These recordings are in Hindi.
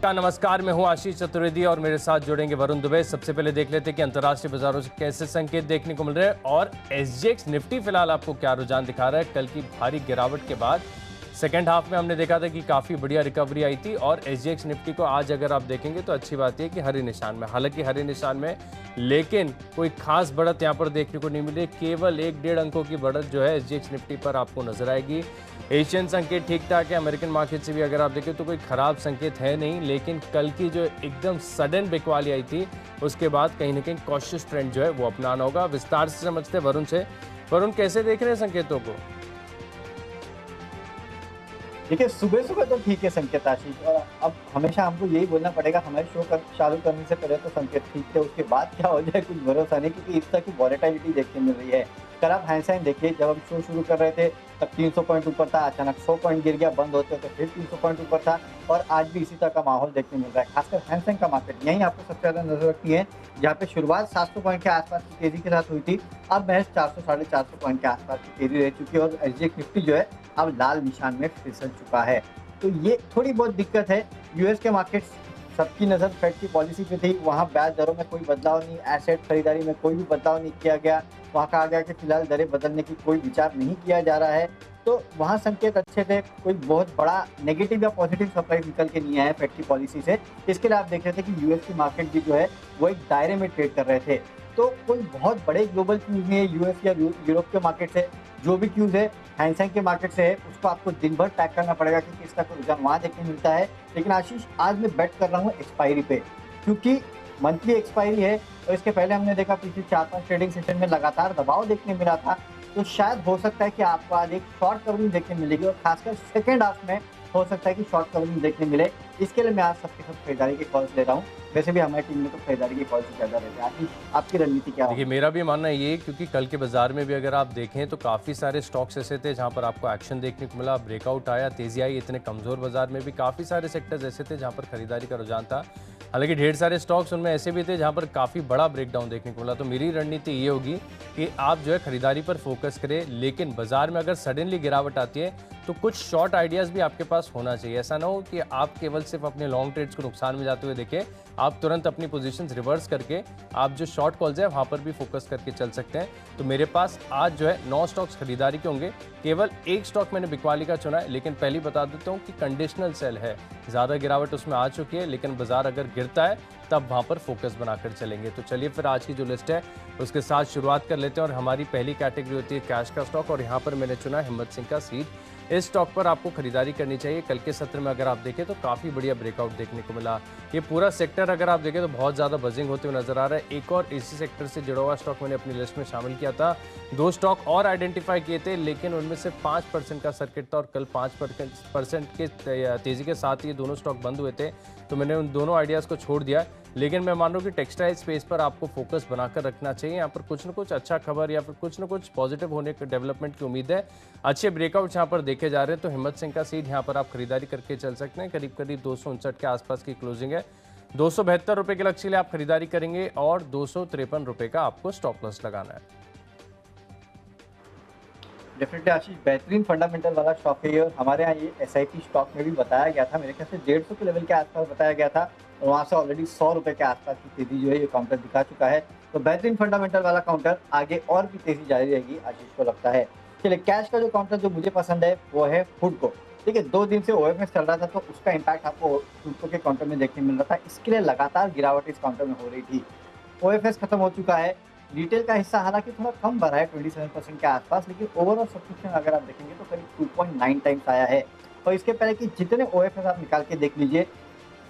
नमस्कार, मैं हूं आशीष चतुर्वेदी और मेरे साथ जुड़ेंगे वरुण दुबे। सबसे पहले देख लेते हैं कि अंतर्राष्ट्रीय बाजारों से कैसे संकेत देखने को मिल रहे हैं और एसजीएक्स निफ्टी फिलहाल आपको क्या रुझान दिखा रहा है। कल की भारी गिरावट के बाद सेकेंड हाफ में हमने देखा था कि काफ़ी बढ़िया रिकवरी आई थी और एसजीएक्स निफ्टी को आज अगर आप देखेंगे तो अच्छी बात है कि हरे निशान में, हालांकि हरे निशान में, लेकिन कोई खास बढ़त यहाँ पर देखने को नहीं मिली। केवल 1-1.5 अंकों की बढ़त जो है एसजीएक्स निफ्टी पर आपको नजर आएगी। एशियन संकेत ठीक ठाक है, अमेरिकन मार्केट से भी अगर आप देखें तो कोई खराब संकेत है नहीं, लेकिन कल की जो एकदम सडन बिकवाली आई थी उसके बाद कहीं ना कहीं कॉशियस ट्रेंड जो है वो अपनाना होगा। विस्तार से समझते हैं वरुण से। वरुण, कैसे देख रहे हैं संकेतों को? देखिए, सुबह सुबह तो ठीक है संकेत आशीष, और अब हमेशा हमको यही बोलना पड़ेगा, हमारे शो चालू करने से पहले तो संकेत ठीक थे, उसके बाद क्या हो जाए कुछ भरोसा नहीं, क्योंकि इस तरह की वॉलेटिलिटी देखने मिल रही है। कल आप हैंडसाइन देखिए, जब हम शो शुरू कर रहे थे तब 300 पॉइंट ऊपर था, अचानक 100 पॉइंट गिर गया, बंद होते तो फिर 300 पॉइंट ऊपर था, और आज भी इसी तरह का माहौल देखने मिल रहा है। खासकर हैंडसाइन का मार्केट यहीं आपको सबसे ज्यादा नजर रखती है, जहाँ पे शुरुआत 700 पॉइंट के आसपास की तेजी के साथ हुई थी, अब महज 400 साढ़े 400 पॉइंट के आसपास की तेजी रह चुकी है, और एसजीएक्स निफ्टी जो है अब लाल निशान में फिसल चुका है। तो ये थोड़ी बहुत दिक्कत है। यूएस के मार्केट्स, सबकी नज़र फेड की पॉलिसी पे थी, वहाँ ब्याज दरों में कोई बदलाव नहीं, एसेट खरीदारी में कोई भी बदलाव नहीं किया गया। वहाँ कहा गया कि फिलहाल दरें बदलने की कोई विचार नहीं किया जा रहा है, तो वहाँ संकेत अच्छे थे। कोई बहुत बड़ा नेगेटिव या पॉजिटिव सरप्राइज निकल के नहीं आया फेड की पॉलिसी से। इसके लिए आप देख रहे थे कि यूएस की मार्केट भी जो है वो एक दायरे में ट्रेड कर रहे थे। तो कोई बहुत बड़े ग्लोबल क्यूज नहीं है यूएस या यूरोप के मार्केट से। जो भी क्यूज है हैंगसेंग के मार्केट से है, उसको आपको दिन भर टैग करना पड़ेगा क्योंकि इसका कोई रुझान वहाँ देखने मिलता है। लेकिन आशीष, आज मैं बेट कर रहा हूँ एक्सपायरी पे, क्योंकि मंथली एक्सपायरी है और इसके पहले हमने देखा पिछले 4-5 ट्रेडिंग सेशन में लगातार दबाव देखने मिला था। तो शायद हो सकता है कि आपको आज एक शॉर्ट कवरिंग देखने मिलेगी, और खासकर सेकेंड हाफ में हो सकता है कि शॉर्ट कवरिंग देखने मिले। इसके लिए मैं आज सबके सब खरीदारी के कॉल्स ले रहा हूँ। वैसे भी हमारी टीम में तो खरीदारी के कॉल्स ज़्यादा रहते हैं। आशीष, आपकी रणनीति क्या है? देखिए, मेरा भी मानना ये, क्योंकि कल के बाजार में भी अगर आप देखें तो काफ़ी सारे स्टॉक्स ऐसे थे जहां पर आपको एक्शन देखने को मिला, ब्रेकआउट आया, तेजी आई। इतने कमज़ोर बाजार में भी काफ़ी सारे सेक्टर्स ऐसे थे जहां पर खरीदारी का रुझान था। हालांकि ढेर सारे स्टॉक्स उनमें ऐसे भी थे जहां पर काफ़ी बड़ा ब्रेकडाउन देखने को मिला। तो मेरी रणनीति ये होगी कि आप जो है खरीदारी पर फोकस करें, लेकिन बाजार में अगर सडनली गिरावट आती है तो कुछ शॉर्ट आइडियाज़ भी आपके पास होना चाहिए। ऐसा ना हो कि आप केवल सिर्फ अपने लॉन्ग ट्रेड्स को नुकसान में जाते हुए देखें। आप तुरंत अपनी पोजीशंस रिवर्स करके आप जो शॉर्ट कॉल्स है वहां पर भी फोकस करके चल सकते हैं। तो मेरे पास आज जो है 9 स्टॉक्स खरीदारी के होंगे। केवल एक स्टॉक मैंने बिकवाली का चुना है, लेकिन पहले बता देता हूँ कि कंडीशनल सेल है, ज़्यादा गिरावट उसमें आ चुकी है, लेकिन बाजार अगर गिरता है तब वहां पर फोकस बनाकर चलेंगे। तो चलिए फिर आज की जो लिस्ट है उसके साथ शुरुआत कर लेते हैं, और हमारी पहली कैटेगरी होती है कैश का स्टॉक, और यहाँ पर मैंने चुना हिम्मत सिंह का सीड। इस स्टॉक पर आपको खरीदारी करनी चाहिए। कल के सत्र में अगर आप देखें तो काफ़ी बढ़िया ब्रेकआउट देखने को मिला। ये पूरा सेक्टर अगर आप देखें तो बहुत ज़्यादा बजिंग होते हुए नजर आ रहा है। एक और इसी सेक्टर से जुड़ा हुआ स्टॉक मैंने अपनी लिस्ट में शामिल किया था। 2 स्टॉक और आइडेंटिफाई किए थे, लेकिन उनमें से 5% का सर्किट था और कल 5% के तेज़ी के साथ ये दोनों स्टॉक बंद हुए थे, तो मैंने उन दोनों आइडियाज़ को छोड़ दिया। लेकिन मैं मान रहा हूँ कि टेक्सटाइल स्पेस पर आपको फोकस बनाकर रखना चाहिए। यहाँ पर कुछ न कुछ अच्छा खबर या फिर कुछ न कुछ पॉजिटिव होने के डेवलपमेंट की उम्मीद है। अच्छे ब्रेकआउट यहाँ पर देखे जा रहे हैं, तो हिम्मत सिंह का सीड यहाँ पर आप खरीदारी करके चल सकते हैं। करीब करीब 259 के आसपास की क्लोजिंग है। 272 रुपये के लक्ष्य लिए आप खरीदारी करेंगे और 253 रुपये का आपको स्टॉप लॉस लगाना है। डेफिनेटली आशीष, बेहतरीन फंडामेंटल वाला स्टॉक है ये, और हमारे यहाँ ये एसआईपी स्टॉक में भी बताया गया था, मेरे ख्याल से 150 के लेवल के आसपास बताया गया था, और वहाँ से ऑलरेडी 100 रुपये के आसपास की तेजी जो है ये काउंटर दिखा चुका है। तो बेहतरीन फंडामेंटल वाला काउंटर, आगे और भी तेजी जारी रहेगी आशीष को लगता है। चलिए, कैश का जो काउंटर जो मुझे पसंद है वो है फूडको। देखिए, 2 दिन से ओएफएस चल रहा था, तो उसका इम्पैक्ट आपको फूडको के काउंटर में देखने मिल रहा था, इसके लिए लगातार गिरावट इस काउंटर में हो रही थी। ओएफएस खत्म हो चुका है। रिटेल का हिस्सा हालांकि थोड़ा कम बढ़ा है 27% के आसपास, लेकिन ओवरऑल सब्सक्रिप्शन अगर आप देखेंगे तो करीब 2.9 टाइम्स आया है। और इसके पहले कि जितने ओएफएस आप निकाल के देख लीजिए,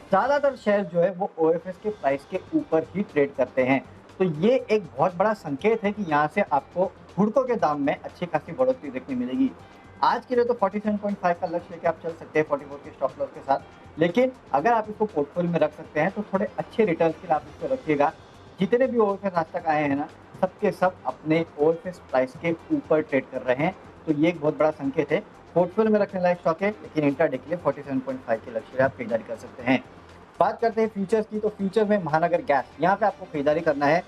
ज़्यादातर शेयर जो है वो ओएफएस के प्राइस के ऊपर ही ट्रेड करते हैं। तो ये एक बहुत बड़ा संकेत है कि यहाँ से आपको फूडको के दाम में अच्छी खासी बढ़ोतरी देखने मिलेगी। आज के लिए तो 47.5 का लक्ष्य लेके आप चल सकते हैं 44 के स्टॉप लॉस के साथ, लेकिन अगर आप इसको पोर्टफोलियो में रख सकते हैं तो थोड़े अच्छे रिटर्न के लिए आप इसको रखिएगा। जितने भी ओवरफेस आज तक आए हैं ना, सबके सब अपने ओवरफेस प्राइस के ऊपर ट्रेड कर रहे हैं, तो ये एक बहुत बड़ा संकेत है। पोर्टफोलियो में रखने लायक स्टॉक है, लेकिन इंट्राडे के लिए 47.5 के लक्ष्य आप खरीदारी कर सकते हैं। बात करते हैं फ्यूचर्स की, तो फ्यूचर में महानगर गैस, यहाँ पे आपको खरीदारी करना है।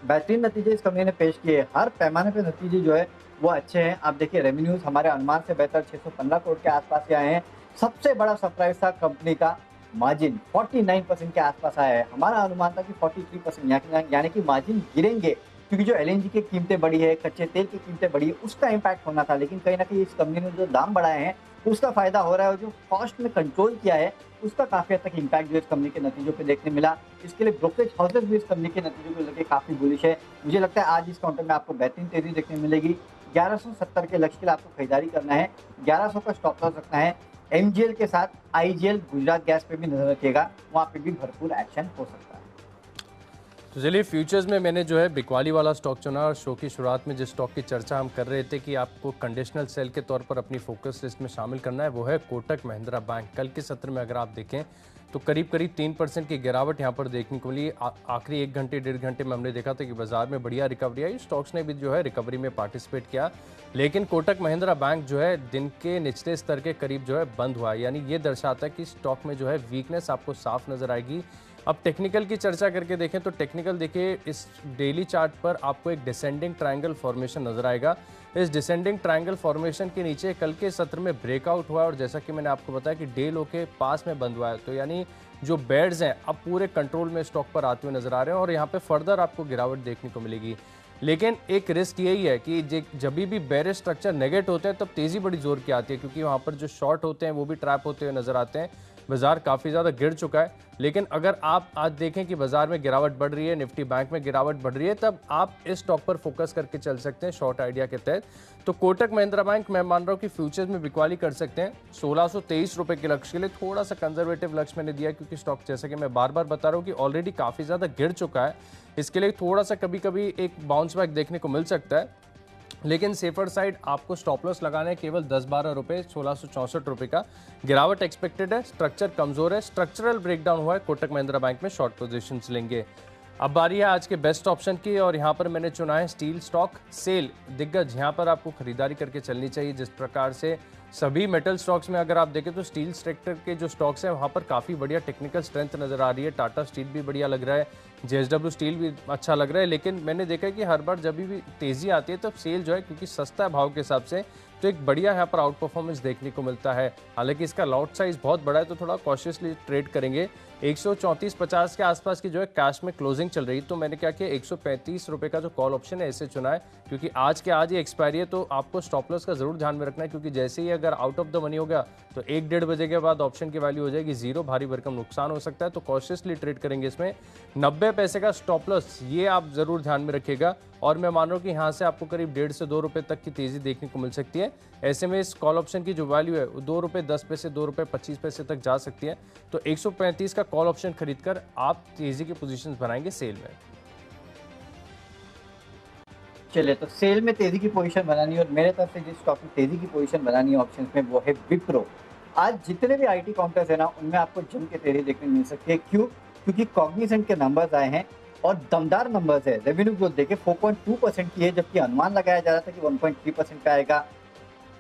बेहतरीन नतीजे इस कंपनी ने पेश किए, हर पैमाने पे नतीजे जो है वो अच्छे हैं। आप देखिए, रेवेन्यूज हमारे अनुमान से बेहतर 615 करोड़ के आसपास के आए हैं। सबसे बड़ा सरप्राइज था कंपनी का मार्जिन 49% के आसपास आया है। हमारा अनुमान था कि 43%, यानी कि मार्जिन गिरेंगे, क्योंकि जो एलएनजी की कीमतें बढ़ी है, कच्चे तेल की कीमतें बढ़ी है, उसका इम्पैक्ट होना था। लेकिन कहीं न कहीं इस कंपनी ने जो दाम बढ़ाए हैं, उसका फ़ायदा हो रहा है, और जो कॉस्ट में कंट्रोल किया है, उसका काफ़ी हद तक इम्पैक्ट जो इस कंपनी के नतीजों पे देखने मिला। इसके लिए ब्रोकरेज हाउसेस भी इस कंपनी के नतीजों को लेके काफ़ी बुलिश है। मुझे लगता है आज इस काउंटर में आपको बेहतरीन तेज़ी देखने मिलेगी। 1170 के लक्ष्य के लिए आपको खरीदारी करना है, 1100 का स्टॉप लॉस रखना है। एमजीएल के साथ आईजीएल, गुजरात गैस पे भी नज़र रखिएगा, वहाँ पे भी भरपूर एक्शन हो सकता है। तो चलिए फ्यूचर्स में मैंने जो है बिकवाली वाला स्टॉक चुना, और शो की शुरुआत में जिस स्टॉक की चर्चा हम कर रहे थे कि आपको कंडीशनल सेल के तौर पर अपनी फोकस लिस्ट में शामिल करना है, वो है कोटक महिंद्रा बैंक। कल के सत्र में अगर आप देखें तो करीब करीब 3% की गिरावट यहाँ पर देखने को मिली। आखिरी 1 घंटे 1.5 घंटे में हमने देखा था कि बाजार में बढ़िया रिकवरी आई, स्टॉक्स ने भी जो है रिकवरी में पार्टिसिपेट किया। लेकिन कोटक महिंद्रा बैंक जो है दिन के निचले स्तर के करीब जो है बंद हुआ, यानी ये दर्शाता है कि स्टॉक में जो है वीकनेस आपको साफ नजर आएगी। अब टेक्निकल की चर्चा करके देखें तो टेक्निकल देखिए, इस डेली चार्ट पर आपको एक डिसेंडिंग ट्रायंगल फॉर्मेशन नजर आएगा। इस डिसेंडिंग ट्रायंगल फॉर्मेशन के नीचे कल के सत्र में ब्रेकआउट हुआ, और जैसा कि मैंने आपको बताया कि डे लो के पास में बंद हुआ है, तो यानी जो बेड्स हैं अब पूरे कंट्रोल में स्टॉक पर आते हुए नजर आ रहे हैं, और यहाँ पे फर्दर आपको गिरावट देखने को मिलेगी। लेकिन एक रिस्क यही है कि जब भी बेरिश स्ट्रक्चर नेगेट होते हैं तब तेजी बड़ी जोर की आती है, क्योंकि वहाँ पर जो शॉर्ट होते हैं वो भी ट्रैप होते हुए नजर आते हैं। बाजार काफ़ी ज़्यादा गिर चुका है, लेकिन अगर आप आज देखें कि बाजार में गिरावट बढ़ रही है, निफ्टी बैंक में गिरावट बढ़ रही है, तब आप इस स्टॉक पर फोकस करके चल सकते हैं शॉर्ट आइडिया के तहत। तो कोटक महिंद्रा बैंक मैं मान रहा हूँ कि फ्यूचर्स में बिकवाली कर सकते हैं 1623 रुपये के लक्ष्य के लिए। थोड़ा सा कंजर्वेटिव लक्ष्य मैंने दिया, क्योंकि स्टॉक जैसे कि मैं बार बार बता रहा हूँ कि ऑलरेडी काफ़ी ज़्यादा गिर चुका है, इसके लिए थोड़ा सा कभी कभी एक बाउंस बैक देखने को मिल सकता है। लेकिन सेफर साइड आपको स्टॉप लॉस लगाना है केवल 10-12 रुपये, 1664 रुपये का। गिरावट एक्सपेक्टेड है, स्ट्रक्चर कमजोर है, स्ट्रक्चरल ब्रेकडाउन हुआ है, कोटक महिंद्रा बैंक में शॉर्ट पोजीशंस लेंगे। अब बारी है आज के बेस्ट ऑप्शन की, और यहाँ पर मैंने चुना है स्टील स्टॉक सेल दिग्गज। यहाँ पर आपको खरीदारी करके चलनी चाहिए। जिस प्रकार से सभी मेटल स्टॉक्स में अगर आप देखें तो स्टील सेक्टर के जो स्टॉक्स हैं वहाँ पर काफ़ी बढ़िया टेक्निकल स्ट्रेंथ नज़र आ रही है। टाटा स्टील भी बढ़िया लग रहा है, जेएसडब्ल्यू स्टील भी अच्छा लग रहा है। लेकिन मैंने देखा है कि हर बार जब भी तेज़ी आती है तब सेल जो है, क्योंकि सस्ता है भाव के हिसाब से, तो एक बढ़िया यहाँ पर आउट परफॉर्मेंस देखने को मिलता है। हालांकि इसका लॉट साइज बहुत बड़ा है, तो थोड़ा कॉशियसली ट्रेड करेंगे। 134.50 के आसपास की जो है कैश में क्लोजिंग चल रही, तो मैंने क्या किया 135 रुपये का जो कॉल ऑप्शन है इसे चुना है, क्योंकि आज के आज ही एक्सपायरी है। तो आपको स्टॉप लॉस का जरूर ध्यान में रखना है, क्योंकि जैसे ही अगर आउट ऑफ द मनी हो गया तो 1-1.5 बजे के बाद ऑप्शन की वैल्यू हो जाएगी 0, भारी भरकम नुकसान हो सकता है। तो कॉशियसली ट्रेड करेंगे इसमें। 90 पैसे का स्टॉप लॉस ये आप जरूर ध्यान में रखिएगा, और मैं मान रहा हूँ कि यहाँ से आपको करीब 1.5 से 2 रुपये तक की तेजी देखने को मिल सकती है। ऐसे में इस कॉल ऑप्शन की जो वैल्यू है वो 2 रुपये 10 पैसे, 2 रुपये 25 पैसे तक जा सकती है। तो 135 का कॉल ऑप्शन खरीदकर आप तेजी की पोजीशंस बनाएंगे सेल में। चलिए, तो सेल में तेजी की पोजीशन बनानी है, और मेरे तरफ से जिस स्टॉक में तेजी की पोजीशन बनानी है ऑप्शंस में, वो है विप्रो। आज जितने भी आईटी काउंटर्स है ना, उनमें आपको जम के तेजी देखने मिल सकती है। क्यों? क्योंकि कॉग्निजेंट के नंबर्स आए हैं और दमदार नंबर्स है। रेवेन्यू ग्रोथ देखिए 4.2% की है, जबकि अनुमान लगाया जा रहा था कि 1.3% का आएगा।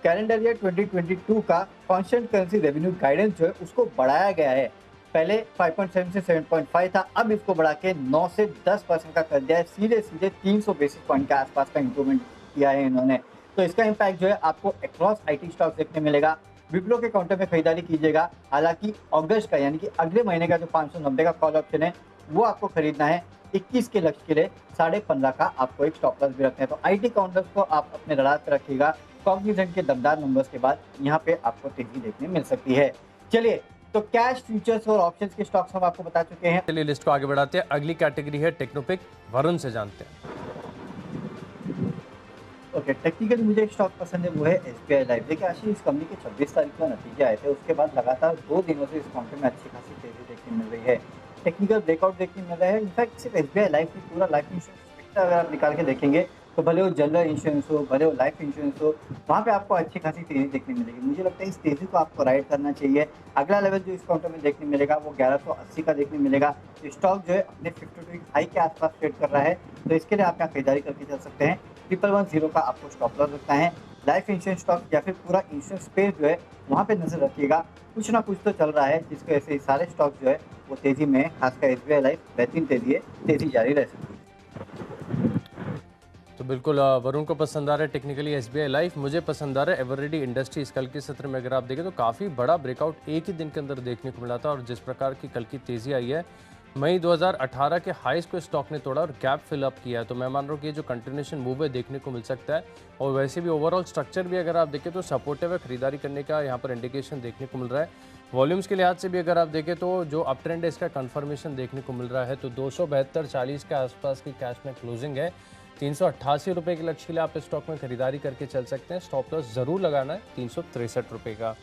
कैलेंडर ईयर 2022 का कांस्टेंट करेंसी रेवेन्यू गाइडेंस जो है उसको बढ़ाया गया है। पहले 5.7 से 7.5 था, अब इसको बढ़ा के 9 से 10% का कर दिया है। सीधे 300 बेसिस पॉइंट के आसपास का इंप्रूवमेंट किया है इन्होंने। तो इसका इम्पैक्ट जो है आपको अक्रॉस आईटी स्टॉक देखने मिलेगा। विप्रो के काउंटर में खरीदारी कीजिएगा। हालांकि अगस्त का, यानी कि अगले महीने का जो 590 का कॉल ऑप्शन है वो आपको खरीदना है। 21 के लक्ष्य के लिए 15.5 का आपको एक स्टॉप लॉस भी रखना है। तो आईटी काउंटर्स को आप अपने रडार पर रखिएगा। कॉग्निजेंट के दमदार नंबर्स के बाद यहाँ पे आपको तेजी देखने मिल सकती है। चलिए, तो कैश, फ्यूचर्स और ऑप्शंस के स्टॉक्स हम आपको बता चुके हैं। चलिए लिस्ट को आगे बढ़ाते हैं। अगली कैटेगरी है टेक्नोपिक, वरुण से जानते हैं। ओके, टेक्निकली मुझे एक स्टॉक पसंद है, वो है एसबीआई लाइफ। देखिए आशीष, इस कंपनी के 26 तारीख को नतीजे आए थे, उसके बाद लगातार 2 दिनों से इस काउंटर में अच्छी खासी तेजी देखने मिल रही है। टेक्निकल ब्रेकआउट देखने मिल रहा है। इनफैक्ट सिर्फ एसबीआई लाइफ नहीं, पूरा लाइफ इंश्योरेंस सेक्टर अगर आप निकाल के देखेंगे तो भले वो जनरल इंश्योरेंस हो, भले वो लाइफ इंश्योरेंस हो, वहाँ पे आपको अच्छी खासी तेजी देखने मिलेगी। मुझे लगता है इस तेजी को आपको राइड करना चाहिए। अगला लेवल जो इस काउंटर में देखने मिलेगा वो 1180 का देखने मिलेगा। स्टॉक जो है अपने 52 हाई के आसपास ट्रेड कर रहा है, तो इसके लिए आप यहाँ खरीदारी करके चल सकते हैं। 1110 का आपको स्टॉप लॉस रखना है। लाइफ इंश्योरेंस स्टॉक या फिर पूरा इंश्योरेंस स्पेस जो है वहाँ पे नजर रखिएगा। कुछ ना कुछ तो चल रहा है जिसकी वजह से सारे स्टॉक जो है वो तेजी में, खासकर एसबीआई लाइफ बेहतरीन तेजी है, तेजी जारी रह सकती है। तो बिल्कुल वरुण को पसंद आ रहा है टेक्निकली एसबीआई लाइफ, मुझे पसंद आ रहा है एवररेडी इंडस्ट्रीज। कल के सत्र में अगर आप देखें तो काफ़ी बड़ा ब्रेकआउट एक ही दिन के अंदर देखने को मिला था, और जिस प्रकार की कल की तेज़ी आई है, मई 2018 के हाईस को स्टॉक ने तोड़ा और गैप फिल अप किया है। तो मैं मान रहा हूँ कि ये जो कंटिन्यूशन मूव है देखने को मिल सकता है, और वैसे भी ओवरऑल स्ट्रक्चर भी अगर आप देखें तो सपोर्टिव है, खरीदारी करने का यहाँ पर इंडिकेशन देखने को मिल रहा है। वॉल्यूम्स के लिहाज से भी अगर आप देखें तो जो अप ट्रेंड है इसका कंफर्मेशन देखने को मिल रहा है। तो 272.40 के आसपास की कैश में क्लोजिंग है। 388 रुपये के लक्ष्य के लिए आप स्टॉक में खरीदारी करके चल सकते हैं। स्टॉप लॉस जरूर लगाना है 363 रुपये का।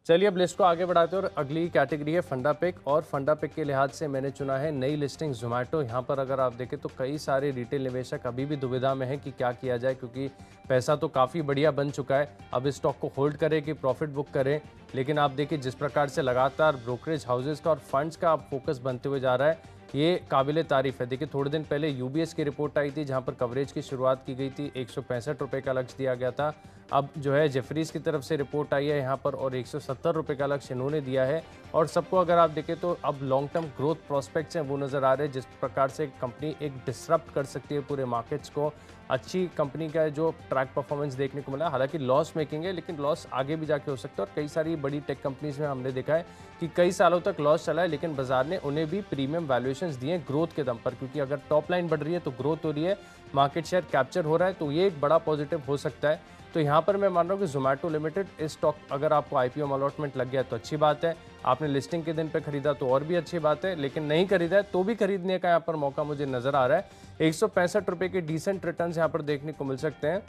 चलिए अब लिस्ट को आगे बढ़ाते हैं और अगली कैटेगरी है फंडा पिक, और फंडा पिक के लिहाज से मैंने चुना है नई लिस्टिंग जोमेटो। यहाँ पर अगर आप देखें तो कई सारे रिटेल निवेशक अभी भी दुविधा में है कि क्या किया जाए, क्योंकि पैसा तो काफ़ी बढ़िया बन चुका है। अब इस स्टॉक को होल्ड करें कि प्रॉफिट बुक करें, लेकिन आप देखिए जिस प्रकार से लगातार ब्रोकरेज हाउसेज का और फंड्स का फोकस बनते हुए जा रहा है, ये काबिले तारीफ है। देखिए थोड़े दिन पहले यूबीएस की रिपोर्ट आई थी जहां पर कवरेज की शुरुआत की गई थी, 165 रुपये का लक्ष्य दिया गया था। अब जो है जेफरीज की तरफ से रिपोर्ट आई है यहाँ पर, और 170 रुपये का लक्ष्य इन्होंने दिया है। और सबको अगर आप देखें तो अब लॉन्ग टर्म ग्रोथ प्रोस्पेक्ट्स हैं वो नज़र आ रहे हैं, जिस प्रकार से कंपनी एक डिसरप्ट कर सकती है पूरे मार्केट्स को। अच्छी कंपनी का जो ट्रैक परफॉर्मेंस देखने को मिला, हालांकि लॉस मेकिंग है लेकिन लॉस आगे भी जाके हो सकता है। और कई सारी बड़ी टेक कंपनीज में हमने देखा है कि कई सालों तक लॉस चला है, लेकिन बाजार ने उन्हें भी प्रीमियम वैल्यूएशंस दिए ग्रोथ के दम पर, क्योंकि अगर टॉप लाइन बढ़ रही है तो ग्रोथ हो रही है, मार्केट शेयर कैप्चर हो रहा है, तो ये एक बड़ा पॉजिटिव हो सकता है। तो यहाँ पर मैं मान रहा हूँ कि जोमेटो लिमिटेड इस स्टॉक अगर आपको आईपीओ में अलॉटमेंट लग गया तो अच्छी बात है, आपने लिस्टिंग के दिन पे खरीदा तो और भी अच्छी बात है, लेकिन नहीं खरीदा है तो भी खरीदने का यहाँ पर मौका मुझे नजर आ रहा है। 165 रुपये के डिसेंट रिटर्न्स यहाँ पर देखने को मिल सकते हैं।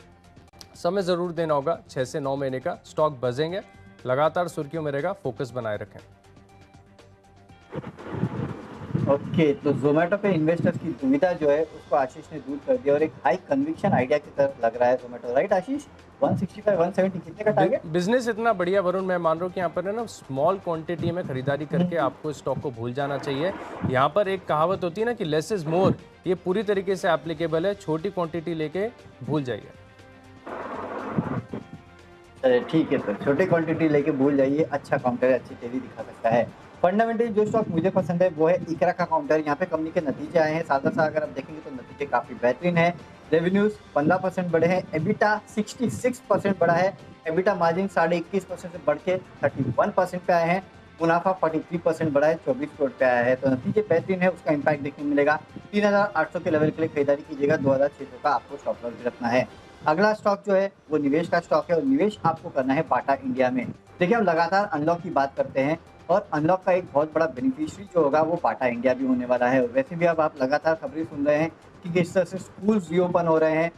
समय जरूर देना होगा 6 से 9 महीने का, स्टॉक बजेंगे, लगातार सुर्खियों में रहेगा, फोकस बनाए रखें। ओके, तो जोमेटो पे इन्वेस्टर्स की दुविधा जो है उसको आशीष ने दूर कर दिया, और एक हाई कन्विक्शन आइडिया की तरफ लग रहा है जोमेटो, राइट आशीष? 165 170 कितने का टारगेट? बिजनेस इतना बढ़िया वरुण, मैं मान रहा हूँ कि यहाँ पर है ना स्मॉल क्वांटिटी में खरीदारी करके आपको स्टॉक को भूल जाना चाहिए। यहाँ पर एक कहावत होती है ना कि लेस इज मोर, ये पूरी तरीके से एप्लीकेबल है। छोटी क्वांटिटी लेके भूल जाइए। चलिए ठीक है, तो छोटी क्वांटिटी लेके भूल जाइए, अच्छा काउंटर है, अच्छी तेजी दिखा सकता है। फंडामेंटली जो स्टॉक मुझे पसंद है वो है इकरा का काउंटर। यहाँ पे कंपनी के नतीजे आए हैं, सादा सा अगर आप देखेंगे तो नतीजे काफी बेहतरीन है। रेवेन्यूज 15% बढ़े हैं, एबिटा 66% बढ़ा है, एबिटा मार्जिन 21.5% से बढ़ के 31% पे आए हैं, मुनाफा 43% बढ़ा है, 24 करोड़ पे आया है। तो नतीजे बेहतरीन है, उसका इम्पैक्ट देखने को मिलेगा। 3800 के लेवल के लिए खरीदारी कीजिएगा, 2600 का आपको स्टॉप लॉस भी रखना है। अगला स्टॉक जो है वो निवेश का स्टॉक है, और निवेश आपको करना है बाटा इंडिया में। देखिए हम लगातार अनलॉक की बात करते हैं, और अनलॉक का एक बहुत बड़ा बेनिफिशियरी जो होगा वो बाटा इंडिया भी होने वाला है। और वैसे भी अब आप लगातार खबरें सुन रहे हैं कि किस तरह से स्कूल्स रीओपन हो रहे हैं,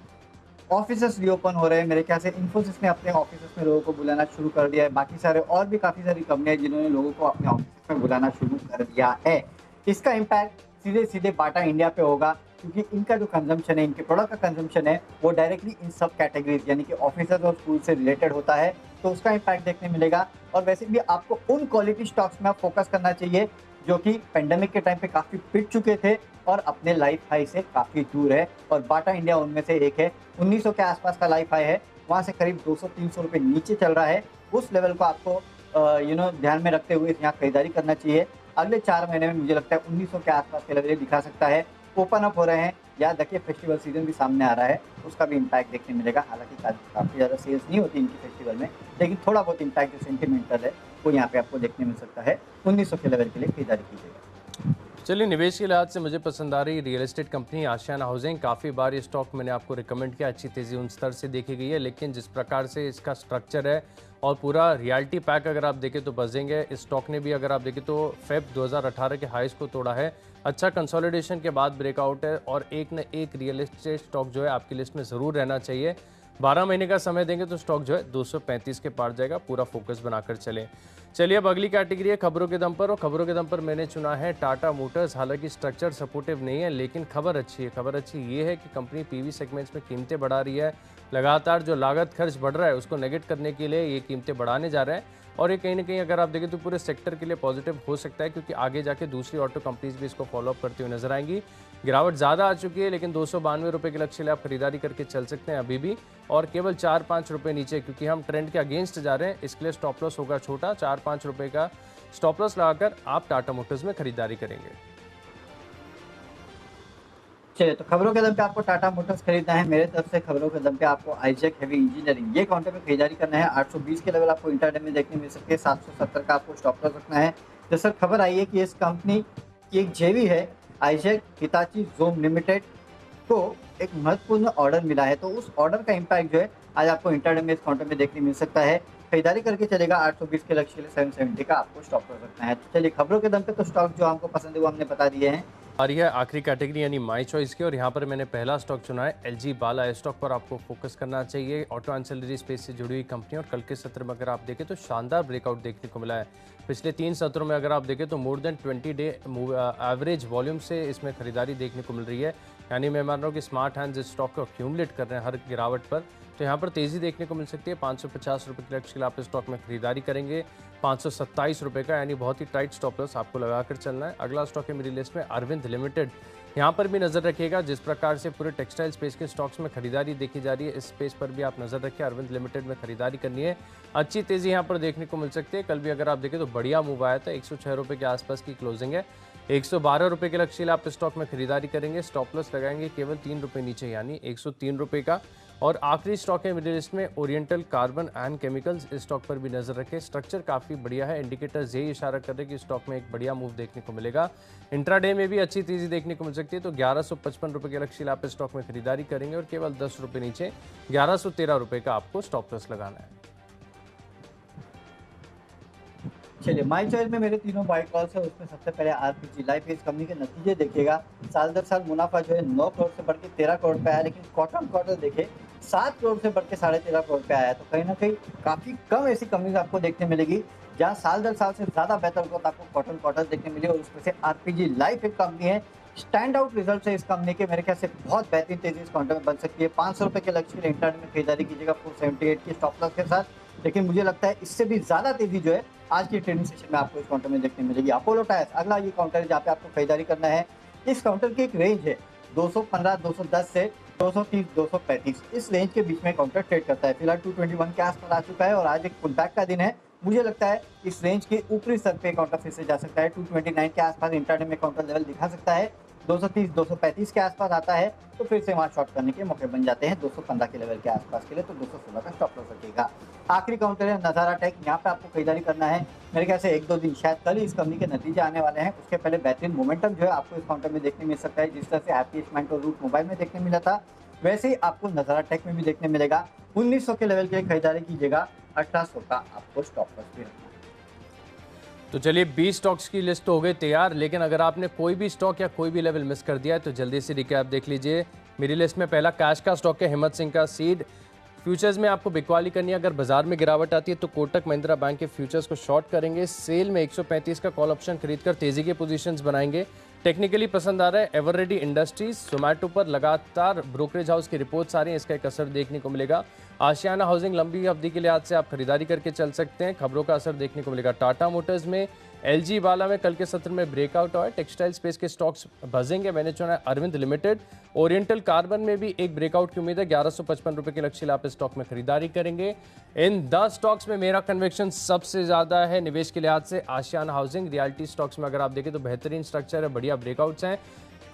ऑफिसेस रीओपन हो रहे हैं। मेरे ख्याल से इन्फोसिस ने अपने ऑफिसेस में लोगों को बुलाना शुरू कर दिया है, बाकी सारे और भी काफ़ी सारी कंपनियां जिन्होंने लोगों को अपने ऑफिस में बुलाना शुरू कर दिया है। इसका इम्पैक्ट सीधे सीधे बाटा इंडिया पे होगा, क्योंकि इनका जो कंजम्पशन है, इनके प्रोडक्ट का कंजम्पशन है, वो डायरेक्टली इन सब कैटेगरीज यानी कि ऑफिसर्स और स्कूल से रिलेटेड होता है, तो उसका इम्पैक्ट देखने मिलेगा। और वैसे भी आपको उन क्वालिटी स्टॉक्स में फोकस करना चाहिए जो कि पेंडेमिक के टाइम पे काफ़ी पिट चुके थे और अपने लाइफ हाई से काफ़ी दूर है, और बाटा इंडिया उनमें से एक है। 1900 के आसपास का लाइफ हाई है, वहाँ से करीब 200-300 रुपये नीचे चल रहा है। उस लेवल को आपको ध्यान में रखते हुए यहाँ खरीदारी करना चाहिए। अगले 4 महीने में मुझे लगता है 1900 के आसपास के लेवल दिखा सकता है। ओपन अप हो रहे हैं, याद रखिए फेस्टिवल सीजन भी सामने आ रहा है, उसका भी इम्पैक्ट देखने मिलेगा। हालांकि काफ़ी ज़्यादा सेल्स नहीं होती इनकी फेस्टिवल में, लेकिन थोड़ा बहुत इम्पैक्ट जो सेंटिमेंटल है वो यहाँ पे आपको देखने मिल सकता है। 1900 के लेवल के लिए खरीदारी कीजिएगा। चलिए निवेश के लिहाज से मुझे पसंद आ रही रियल एस्टेट कंपनी आशियाना हाउसिंग। काफ़ी बार ये स्टॉक मैंने आपको रिकमेंड किया, अच्छी तेज़ी उन स्तर से देखी गई है, लेकिन जिस प्रकार से इसका स्ट्रक्चर है और पूरा रियलिटी पैक अगर आप देखें तो बजेंगे। इस स्टॉक ने भी अगर आप देखें तो फेब 2018 के हाईस को तोड़ा है, अच्छा कंसोलिडेशन के बाद ब्रेकआउट है, और एक न एक रियल एस्टेट स्टॉक जो है आपकी लिस्ट में ज़रूर रहना चाहिए। 12 महीने का समय देंगे तो स्टॉक जो है 235 के पार जाएगा, पूरा फोकस बनाकर चलें। चलिए अब अगली कैटेगरी है खबरों के दम पर, और खबरों के दम पर मैंने चुना है टाटा मोटर्स। हालांकि स्ट्रक्चर सपोर्टिव नहीं है, लेकिन खबर अच्छी है। खबर अच्छी ये है कि कंपनी पीवी सेगमेंट्स में कीमतें बढ़ा रही है, लगातार जो लागत खर्च बढ़ रहा है उसको नेगेट करने के लिए ये कीमतें बढ़ाने जा रहे हैं, और ये कहीं ना कहीं अगर आप देखें तो पूरे सेक्टर के लिए पॉजिटिव हो सकता है, क्योंकि आगे जाके दूसरी ऑटो कंपनीज भी इसको फॉलोअप करती हुई नजर आएंगी। गिरावट ज़्यादा आ चुकी है, लेकिन 292 रुपये के लक्ष्य लिए आप खरीदारी करके चल सकते हैं अभी भी, और केवल 4-5 रुपये नीचे, क्योंकि हम ट्रेंड के अगेंस्ट जा रहे हैं, इसके लिए स्टॉप लॉस होगा छोटा। 4-5 रुपये का स्टॉप लॉस लगाकर आप टाटा मोटर्स में खरीदारी करेंगे। चलिए, तो खबरों के दम पे आपको टाटा मोटर्स खरीदना है। मेरे तरफ से खबरों के दम पे आपको आइजैक हेवी इंजीनियरिंग ये काउंटर में खरीदारी करना है। 820 के लेवल आपको इंट्राडे में देखने मिल सकते हैं। 770 का आपको स्टॉप लॉस रखना है। तो सर खबर आई है कि इस कंपनी की एक जेवी है आइजैक हिताची ज़ोम लिमिटेड को एक महत्वपूर्ण ऑर्डर मिला है। तो उस ऑर्डर का इम्पैक्ट जो है आज आपको इंट्राडे में इस काउंटर में देखने मिल सकता है। खरीदारी करके चलेगा 820 के लक्ष्य के लिए 770 का आपको स्टॉप लॉस रखना है। तो चलिए, खबरों के दम पे तो स्टॉक जो हमको पसंद है वो हमने बता दिए हैं। आ रही है आखिरी कैटेगरी यानी माई चॉइस की, और यहाँ पर मैंने पहला स्टॉक चुना है एलजी बाला। इस स्टॉक पर आपको फोकस करना चाहिए। ऑटो एंसिलरी स्पेस से जुड़ी हुई कंपनी, और कल के सत्र में अगर आप देखें तो शानदार ब्रेकआउट देखने को मिला है। पिछले 3 सत्रों में अगर आप देखें तो more than 20 day average volume से इसमें खरीदारी देखने को मिल रही है। यानी मैं मान रहा हूँ कि स्मार्ट हैंड्स इस स्टॉक को अक्यूमुलेट कर रहे हैं हर गिरावट पर। तो यहाँ पर तेज़ी देखने को मिल सकती है। 550 रुपये के लक्ष्य के लिए आप इस स्टॉक में खरीदारी करेंगे। 527 रुपये का, यानी बहुत ही टाइट स्टॉप लॉस आपको लगाकर चलना है। अगला स्टॉक है मेरी लिस्ट में अरविंद लिमिटेड। यहाँ पर भी नज़र रखिएगा। जिस प्रकार से पूरे टेक्सटाइल स्पेस के स्टॉक्स में खरीदारी देखी जा रही है, इस स्पेस पर भी आप नज़र रखें। अरविंद लिमिटेड में खरीदारी करनी है। अच्छी तेज़ी यहाँ पर देखने को मिल सकती है। कल भी अगर आप देखें तो बढ़िया मूव आया था। 106 रुपये के आसपास की क्लोजिंग है। 112 रुपये के लक्ष्य के लिए आप इस स्टॉक में खरीदारी करेंगे। स्टॉप लॉस लगाएंगे केवल 3 रुपये नीचे, यानी 103 रुपये का। और आखिरी स्टॉक है मेरी लिस्ट में ओरिएंटल कार्बन एंड केमिकल्स। इस स्टॉक पर भी नजर रखें। स्ट्रक्चर काफी बढ़िया है। इंडिकेटर्स यही इशारा कर रहे हैं कि स्टॉक में एक बढ़िया मूव देखने को मिलेगा। इंट्राडे में भी अच्छी तेजी देखने को मिल सकती है। तो 1155 रुपये के लक्ष्य के लिए आप इस स्टॉक में खरीदारी करेंगे, और केवल 10 रुपये नीचे 1113 रुपये का आपको स्टॉप लॉस लगाना है। चलिए, माई चॉइस में मेरे तीनों बाई कॉल्स है। उसमें सबसे पहले आरपीजी लाइफ। इस कंपनी के नतीजे देखिएगा। साल दर साल मुनाफा जो है 9 करोड़ से बढ़ के 13 करोड़ पे आया, लेकिन क्वार्टर क्वार्टर देखे 7 करोड़ से बढ़ के 13.5 करोड़ पे आया। तो कहीं ना कहीं काफी कम ऐसी कंपनीज आपको देखने मिलेगी जहाँ साल दर साल से ज्यादा बेहतर ग्रोथ आपको क्वार्टर क्वार्टर देखने मिली। और उसमें से आरपीजी लाइफ एक कंपनी है। स्टैंड आउट रिजल्ट है इस कंपनी के। मेरे ख्याल से बहुत बेहतरीन तेजी इस काउंटर में बन सकती है। 500 रुपये के लक्ष्य के लिए इंटरनेट में खरीदारी कीजिएगा 478 की स्टॉप लॉस के साथ। लेकिन मुझे लगता है इससे भी ज्यादा तेजी जो है आज की ट्रेडिंग सेशन में आपको इस काउंटर में देखने मिलेगी। अपोलो टायर्स अगला ये काउंटर है जहाँ पे आपको खरीदारी करना है। इस काउंटर की एक रेंज है 215 210 से 230 235। इस रेंज के बीच में काउंटर ट्रेड करता है। फिलहाल 221 के आसपास आ चुका है और आज एक पुल बैक का दिन है। मुझे लगता है इस रेंज के ऊपरी स्तर पे काउंटर फिर से जा सकता है। 229 के आसपास इंट्राडे में काउंटर लेवल दिखा सकता है। 230 235 के आसपास आता है तो फिर से वहाँ शॉर्ट करने के मौके बन जाते हैं। 215 के लेवल के आसपास के लिए तो 216 का स्टॉप लॉस रखिएगा। आखिरी काउंटर है नज़ारा टेक। यहाँ पे आपको खरीदारी करना है। मेरे ख्याल से 1-2 दिन, शायद कल ही इस कंपनी के नतीजे आने वाले हैं। उसके पहले बेहतरीन मोमेंटम जो है आपको इस काउंटर में देखने मिल सकता है। जिस तरह से हैप्पी स्माइल और रूट मोबाइल में देखने मिला था, वैसे ही आपको नज़ारा टेक में भी देखने मिलेगा। 1900 के लेवल के खरीदारी कीजिएगा। 1800 का आपको स्टॉप लॉस भी रखना है। तो चलिए 20 स्टॉक्स की लिस्ट तो हो गई तैयार, लेकिन अगर आपने कोई भी स्टॉक या कोई भी लेवल मिस कर दिया है तो जल्दी से रिकैप देख लीजिए। मेरी लिस्ट में पहला कैश का स्टॉक है हिम्मत सिंह का सीड। फ्यूचर्स में आपको बिकवाली करनी है। अगर बाजार में गिरावट आती है तो कोटक महिंद्रा बैंक के फ्यूचर्स को शॉर्ट करेंगे। सेल में 135 का कॉल ऑप्शन खरीदकर तेजी के पोजीशंस बनाएंगे। टेक्निकली पसंद आ रहा है एवररेडी इंडस्ट्रीज। जोमैटो पर लगातार ब्रोकरेज हाउस की रिपोर्ट्स आ रही हैं, इसका एक असर देखने को मिलेगा। आशियाना हाउसिंग लंबी अवधि के लिहाज से आप खरीदारी करके चल सकते हैं। खबरों का असर देखने को मिलेगा। टाटा मोटर्स में, एलजी वाला में कल के सत्र में ब्रेकआउट हुआ है। टेक्सटाइल स्पेस के स्टॉक्स बजेंगे। मैंने चुना है अरविंद लिमिटेड। ओरिएंटल कार्बन में भी एक ब्रेकआउट की उम्मीद है। 1155 रुपये के लक्ष्य आप इस स्टॉक में खरीदारी करेंगे। इन 10 स्टॉक्स में मेरा कन्विक्शन सबसे ज्यादा है निवेश के लिहाज से आशियाना हाउसिंग। रियलिटी स्टॉक्स में अगर आप देखें तो बेहतरीन स्ट्रक्चर है, बढ़िया ब्रेकआउट्स हैं।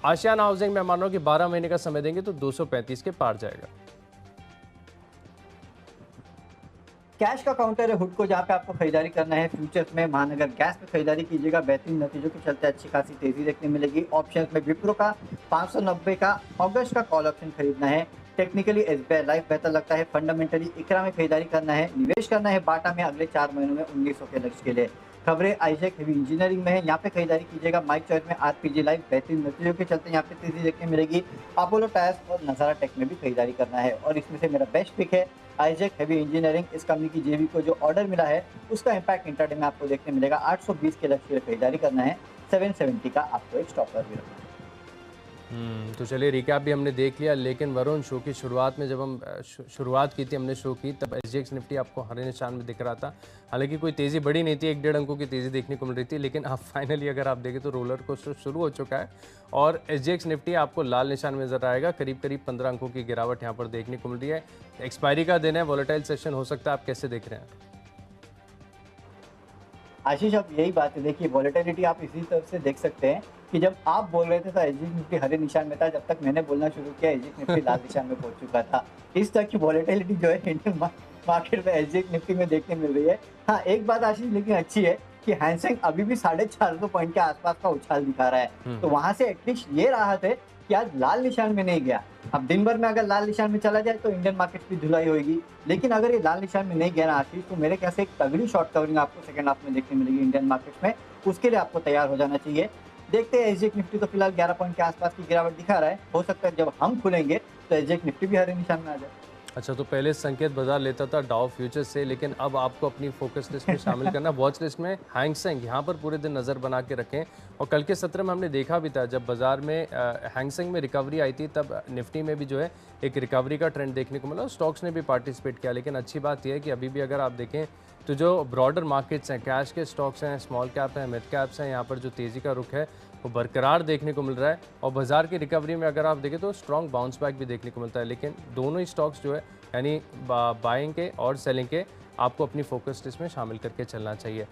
आशियाना हाउसिंग में मान रहा हूं कि 12 महीने का समय देंगे तो 235 के पार जाएगा। कैश का काउंटर है हुडको, जहाँ पे आपको खरीदारी करना है। फ्यूचर्स में महानगर गैस पे खरीदारी कीजिएगा। बेहतरीन नतीजों के चलते अच्छी खासी तेजी देखने मिलेगी। ऑप्शंस में विप्रो का 590 का अगस्त का कॉल ऑप्शन खरीदना है। टेक्निकली एसबीआई लाइफ बेहतर लगता है। फंडामेंटली इकरा में खरीदारी करना है। निवेश करना है बाटा में अगले 4 महीनों में 1900 के लक्ष्य के लिए। खबरें आइजैक हेवी इंजीनियरिंग में है, यहाँ पे खरीदारी कीजिएगा। माइक चॉइस में आरपीजी लाइफ बेहतरीन नतीजों के चलते यहाँ पे तेजी देखने मिलेगी। अपोलो टायर्स और नज़ारा टेक में भी खरीदारी करना है। और इसमें से मेरा बेस्ट पिक है आइजैक हेवी इंजीनियरिंग। इस कंपनी की जेवी को जो ऑर्डर मिला है उसका इम्पैक्ट इंट्राडे में आपको देखने मिलेगा। 820 के लक्ष्य से खरीदारी करना है। 770 का आपको एक स्टॉप लॉस भी रखना है। तो चलिए रिकैप भी हमने देख लिया, लेकिन वरुण शो की शुरुआत में जब हम शुरुआत की थी हमने शो की तब एसजीएक्स निफ्टी आपको हरे निशान में दिख रहा था। हालांकि कोई तेज़ी बड़ी नहीं थी, 1-1.5 अंकों की तेज़ी देखने को मिल रही थी, लेकिन अब फाइनली अगर आप देखें तो रोलर कोस्टर शुरू हो चुका है और एसजीएक्स निफ्टी आपको लाल निशान में नजर आएगा। करीब करीब 15 अंकों की गिरावट यहाँ पर देखने को मिल रही है। एक्सपायरी का दिन है, वॉलेटाइल सेशन हो सकता है। आप कैसे देख रहे हैं? आशीष, अब यही बात है, देखिए वॉलेटिलिटी आप इसी तरह से देख सकते हैं कि जब आप बोल रहे थे तो एसजी निफ्टी हरे निशान में था, जब तक मैंने बोलना शुरू किया एसजी निफ्टी लाल निशान में पहुंच चुका था। इस तरह की वॉलेटिलिटी जो है इंडियन मार्केट में एसजी निफ्टी में देखने मिल रही है। हाँ, एक बात आशीष लेकिन अच्छी है कि हैंसेंग अभी भी 450 पॉइंट के आसपास का उछाल दिखा रहा है, तो वहां से एटलीस्ट ये राहत है कि आज लाल निशान में नहीं गया। अब दिन भर में अगर लाल निशान में चला जाए तो इंडियन मार्केट की धुलाई होगी, लेकिन अगर ये लाल निशान में नहीं गया ना आशीष, तो मेरे ख्याल से एक तगड़ी शॉर्ट कवरिंग आपको सेकंड हाफ में देखने मिलेगी इंडियन मार्केट में। उसके लिए आपको तैयार हो जाना चाहिए। देखते हैं, एसजी निफ्टी तो फिलहाल 11 पॉइंट के आसपास की गिरावट दिखा रहा है, हो सकता है जब हम खुलेंगे तो एसजी निफ्टी भी हरे निशान में आ जाए। अच्छा, तो पहले संकेत बाजार लेता था डाउ फ्यूचर्स से, लेकिन अब आपको अपनी फोकस लिस्ट में शामिल करना, वॉच लिस्ट में हैंगसेंग यहाँ पर पूरे दिन नज़र बना के रखें। और कल के सत्र में हमने देखा भी था जब बाजार में हैंगसेंग में रिकवरी आई थी, तब निफ्टी में भी जो है एक रिकवरी का ट्रेंड देखने को मिला, स्टॉक्स ने भी पार्टिसिपेट किया। लेकिन अच्छी बात यह है कि अभी भी अगर आप देखें तो जो ब्रॉडर मार्केट्स हैं, कैश के स्टॉक्स हैं, स्मॉल कैप हैं, मिड कैप्स हैं, यहाँ पर जो तेज़ी का रुख है वो बरकरार देखने को मिल रहा है। और बाजार की रिकवरी में अगर आप देखें तो स्ट्रॉन्ग बाउंस बैक भी देखने को मिलता है। लेकिन दोनों ही स्टॉक्स जो है यानी बाइंग के और सेलिंग के आपको अपनी फोकस लिस्ट में शामिल करके चलना चाहिए।